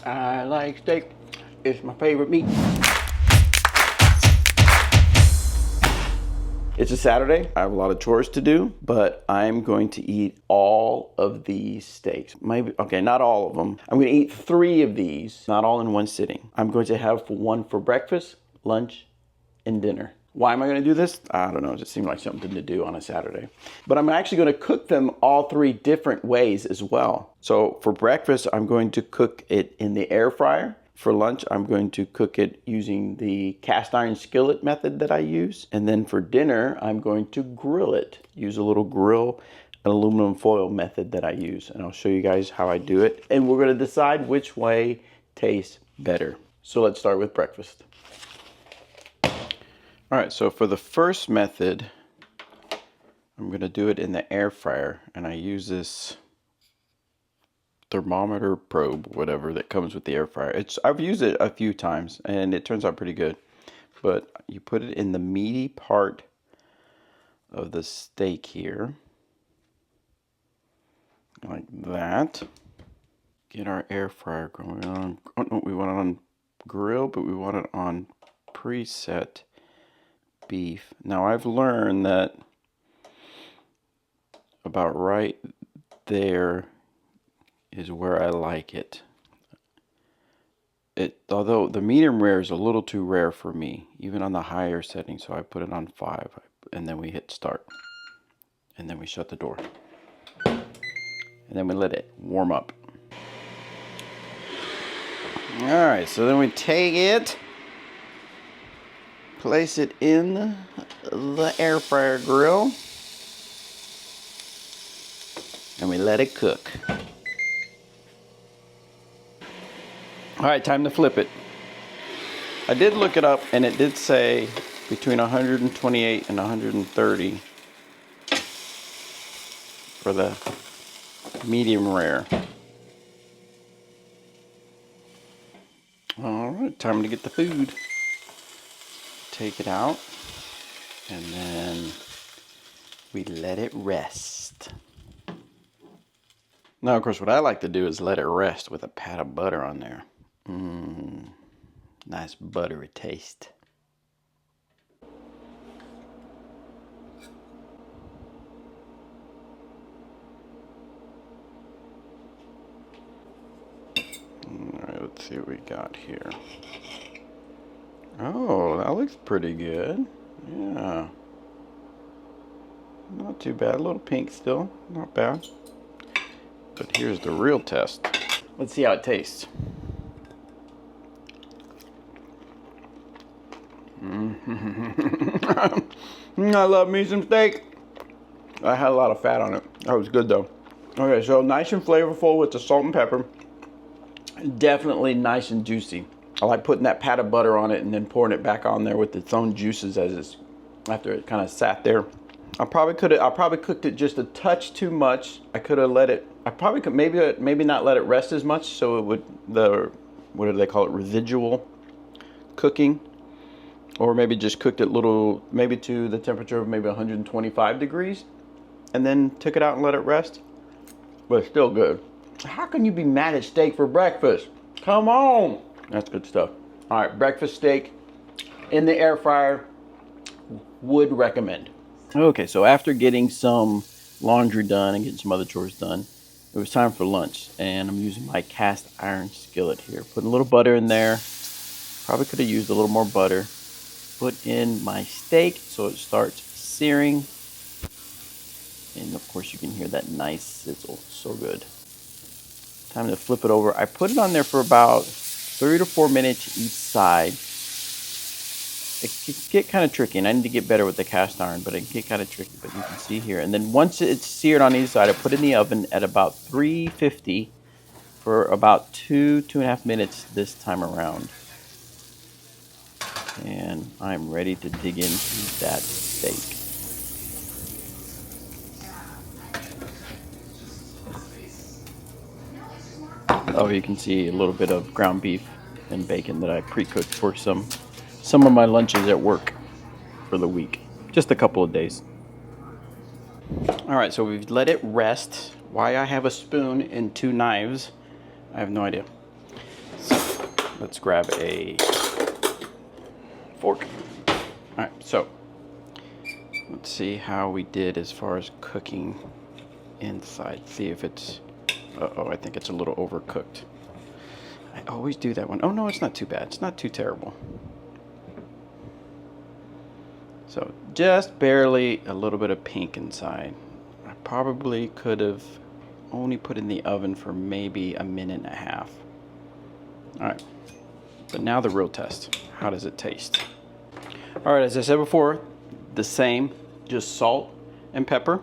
I like steak. It's my favorite meat. It's a Saturday. I have a lot of chores to do, but I'm going to eat all of these steaks. Maybe, okay, not all of them. I'm going to eat 3 of these, not all in one sitting. I'm going to have one for breakfast, lunch, and dinner. Why am I going to do this? I don't know. It just seemed like something to do on a Saturday. But I'm actually going to cook them all 3 different ways as well. So for breakfast, I'm going to cook it in the air fryer. For lunch, I'm going to cook it using the cast iron skillet method that I use. And then for dinner, I'm going to grill it. Use a little grill, an aluminum foil method that I use. And I'll show you guys how I do it. And we're going to decide which way tastes better. So let's start with breakfast. All right, so for the first method, I'm going to do it in the air fryer. And I use this thermometer probe, whatever, that comes with the air fryer. I've used it a few times and it turns out pretty good. But you put it in the meaty part of the steak here, like that. Get our air fryer going on. Oh, no, we want it on grill, but we want it on preset beef. Now I've learned that about right there is where I like it. Although the medium rare is a little too rare for me, even on the higher setting, so I put it on 5, and then we hit start. And then we shut the door. And then we let it warm up. Alright, so then we take it, place it in the air fryer grill, and we let it cook. All right, time to flip it. I did look it up and it did say between 128 and 130 for the medium rare. All right, time to get the food. Take it out and then we let it rest. Now, of course, what I like to do is let it rest with a pat of butter on there. Nice buttery taste. Alright, let's see what we got here. Oh, that looks pretty good. Yeah. Not too bad. A little pink still. Not bad. But here's the real test. Let's see how it tastes. I love me some steak. I had a lot of fat on it. That was good though. Okay, so nice and flavorful with the salt and pepper. Definitely nice and juicy. I like putting that pat of butter on it and then pouring it back on there with its own juices after it kind of sat there. I probably cooked it just a touch too much. I could have let it. I probably could maybe not let it rest as much, so it would what do they call it, residual cooking. Or maybe just cooked it maybe to the temperature of maybe 125 degrees and then took it out and let it rest. But it's still good. How can you be mad at steak for breakfast? Come on. That's good stuff. All right, breakfast steak in the air fryer, would recommend. Okay, so after getting some laundry done and getting some other chores done, it was time for lunch. And I'm using my cast iron skillet here. Putting a little butter in there. Probably could have used a little more butter. Put in my steak so it starts searing. And of course you can hear that nice sizzle. So good. Time to flip it over. I put it on there for about 3 to 4 minutes each side. It can get kind of tricky, and I need to get better with the cast iron, but it can get kind of tricky, but you can see here. And then once it's seared on either side, I put it in the oven at about 350 for about 2.5 minutes this time around. And I'm ready to dig into that steak. Oh, you can see a little bit of ground beef and bacon that I pre-cooked for some of my lunches at work for the week. Just a couple of days. All right, so we've let it rest. Why I have a spoon and 2 knives, I have no idea. Let's grab a fork. All right, so let's see how we did as far as cooking inside. See if it's, uh-oh, I think it's a little overcooked. I always do that one. Oh no, it's not too bad. It's not too terrible. So just barely a little bit of pink inside. I probably could have only put in the oven for maybe a minute and a half. All right, but now the real test. How does it taste? All right, as I said before, the same, just salt and pepper,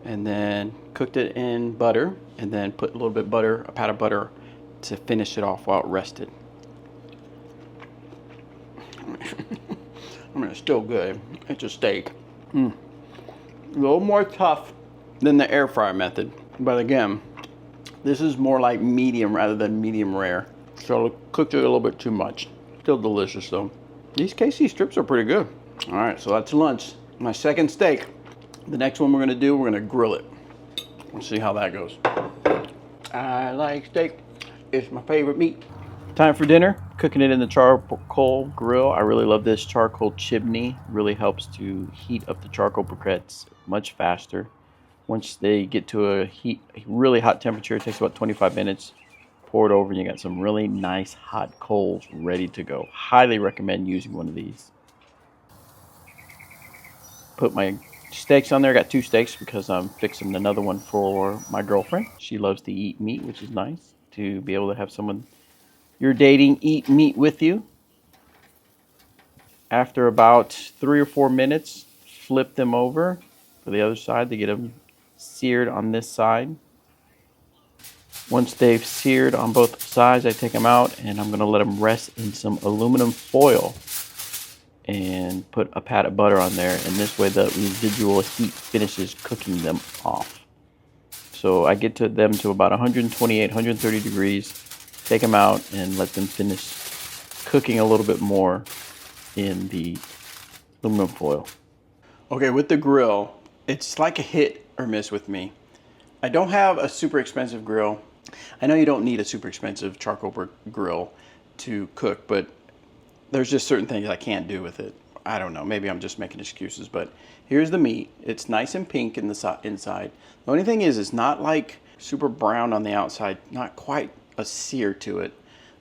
and then cooked it in butter, and then put a little bit of butter, a pat of butter, to finish it off while it rested. I mean, it's still good. It's a steak. A little more tough than the air fryer method, but again, this is more like medium rather than medium rare. So I cooked it a little bit too much. Still delicious though. These KC strips are pretty good. All right, so that's lunch. My second steak. The next one we're gonna do, we're gonna grill it. Let's see how that goes. I like steak. It's my favorite meat. Time for dinner. Cooking it in the charcoal grill. I really love this charcoal chimney. Really helps to heat up the charcoal briquettes much faster. Once they get to a really hot temperature, it takes about 25 minutes. Pour it over and you got some really nice hot coals ready to go. Highly recommend using one of these. Put my steaks on there. Got 2 steaks because I'm fixing another one for my girlfriend. She loves to eat meat, which is nice to be able to have someone you're dating eat meat with you. After about 3 or 4 minutes, flip them over for the other side to get them seared on this side. Once they've seared on both sides, I take them out and I'm gonna let them rest in some aluminum foil and put a pat of butter on there, and this way the residual heat finishes cooking them off. So I get to them to about 128, 130 degrees, take them out and let them finish cooking a little bit more in the aluminum foil. Okay, with the grill, it's like a hit or miss with me. I don't have a super expensive grill. I know you don't need a super expensive charcoal grill to cook, but there's just certain things I can't do with it. I don't know, maybe I'm just making excuses, but here's the meat. It's nice and pink in the inside. The only thing is it's not like super brown on the outside, not quite a sear to it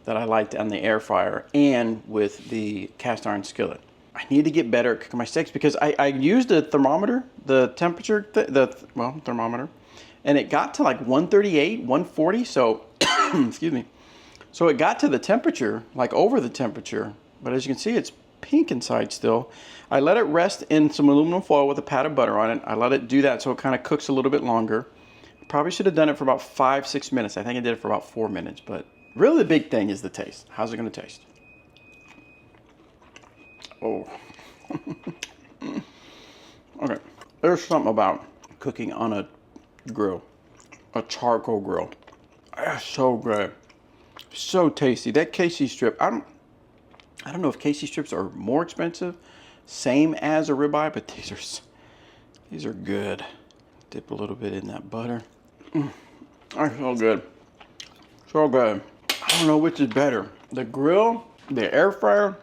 that I liked on the air fryer and with the cast iron skillet. I need to get better at cooking my steaks because I used a thermometer, the temperature, thermometer, and it got to like 138, 140, so, excuse me. So it got to the temperature, like over the temperature, but as you can see, it's pink inside still. I let it rest in some aluminum foil with a pat of butter on it. I let it do that so it kind of cooks a little bit longer. Probably should have done it for about 5-6 minutes. I think I did it for about 4 minutes, but really the big thing is the taste. How's it gonna taste? Oh. Okay, there's something about cooking on a grill, a charcoal grill. That's so good, so tasty. That KC strip, I don't know if KC strips are more expensive, same as a ribeye, but these are good. Dip a little bit in that butter. That's so good, so good. I don't know which is better, the grill, the air fryer,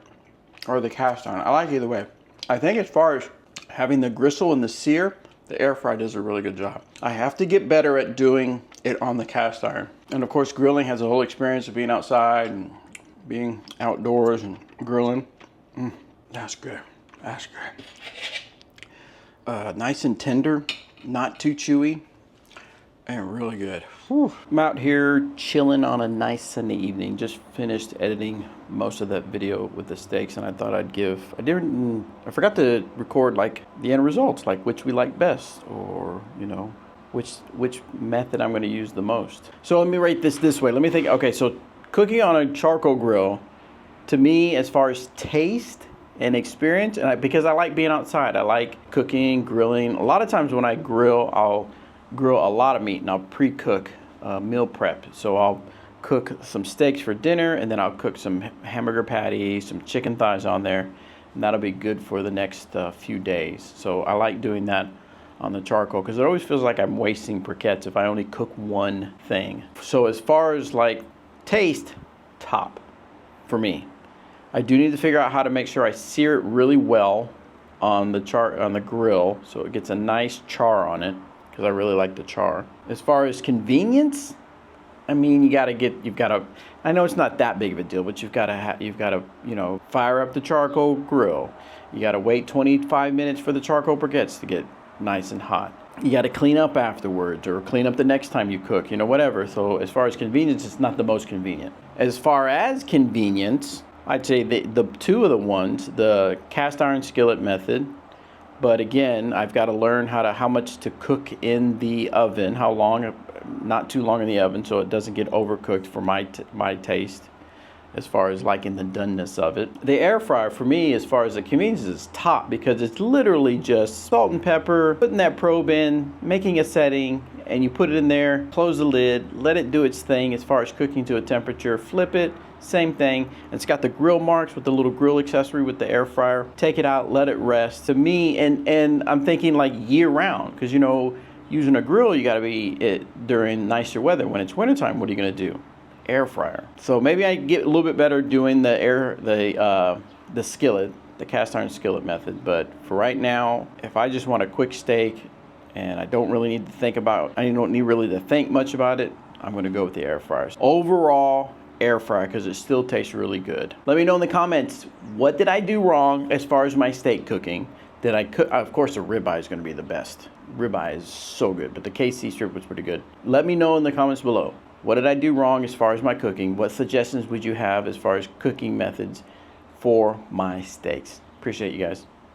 or the cast iron. I like either way. I think as far as having the gristle and the sear, the air fry does a really good job. I have to get better at doing it on the cast iron. And of course, grilling has a whole experience of being outside and being outdoors and grilling. That's good, that's good. Nice and tender, not too chewy, and really good. Whew. I'm out here chilling on a nice Sunday evening. Just finished editing most of that video with the steaks, and I thought I forgot to record like the end results, like which we like best, or you know, which method I'm going to use the most. So let me rate this way. Let me think. Okay, so cooking on a charcoal grill, to me, as far as taste and experience, and because I like being outside, I like cooking, grilling. A lot of times when I grill, I'll grill a lot of meat and I'll pre-cook, meal prep. So I'll cook some steaks for dinner, and then I'll cook some hamburger patties, some chicken thighs on there, and that'll be good for the next few days. So I like doing that on the charcoal because it always feels like I'm wasting briquettes if I only cook one thing. So as far as like taste, top. for me. I do need to figure out how to make sure I sear it really well on the grill, so it gets a nice char on it, because I really like the char. As far as convenience, I mean, you've got to. I know it's not that big of a deal, but you've got to, fire up the charcoal grill. You got to wait 25 minutes for the charcoal briquettes to get nice and hot. You got to clean up afterwards, or clean up the next time you cook, whatever. So as far as convenience, it's not the most convenient. As far as convenience, I'd say the two of the ones, the cast iron skillet method. But again, I've got to learn how much to cook in the oven, how long, not too long in the oven, so it doesn't get overcooked for my taste, as far as liking the doneness of it. The air fryer for me, as far as the convenience, is top, because it's literally just salt and pepper, putting that probe in, making a setting, and you put it in there, close the lid, let it do its thing as far as cooking to a temperature, flip it, same thing. It's got the grill marks with the little grill accessory with the air fryer. Take it out, let it rest. To me, and I'm thinking like year round, because using a grill, you got to be during nicer weather. When it's wintertime, what are you going to do? Air fryer. So maybe I get a little bit better doing the skillet, the cast iron skillet method. But for right now, if I just want a quick steak and I don't really need to think much about it, I'm going to go with the air fryers. Overall, air fryer, because it still tastes really good. Let me know in the comments, what did I do wrong as far as my steak cooking? Did I cook? Of course, the ribeye is going to be the best. Ribeye is so good, but the KC strip was pretty good. Let me know in the comments below. What did I do wrong as far as my cooking? What suggestions would you have as far as cooking methods for my steaks? Appreciate you guys.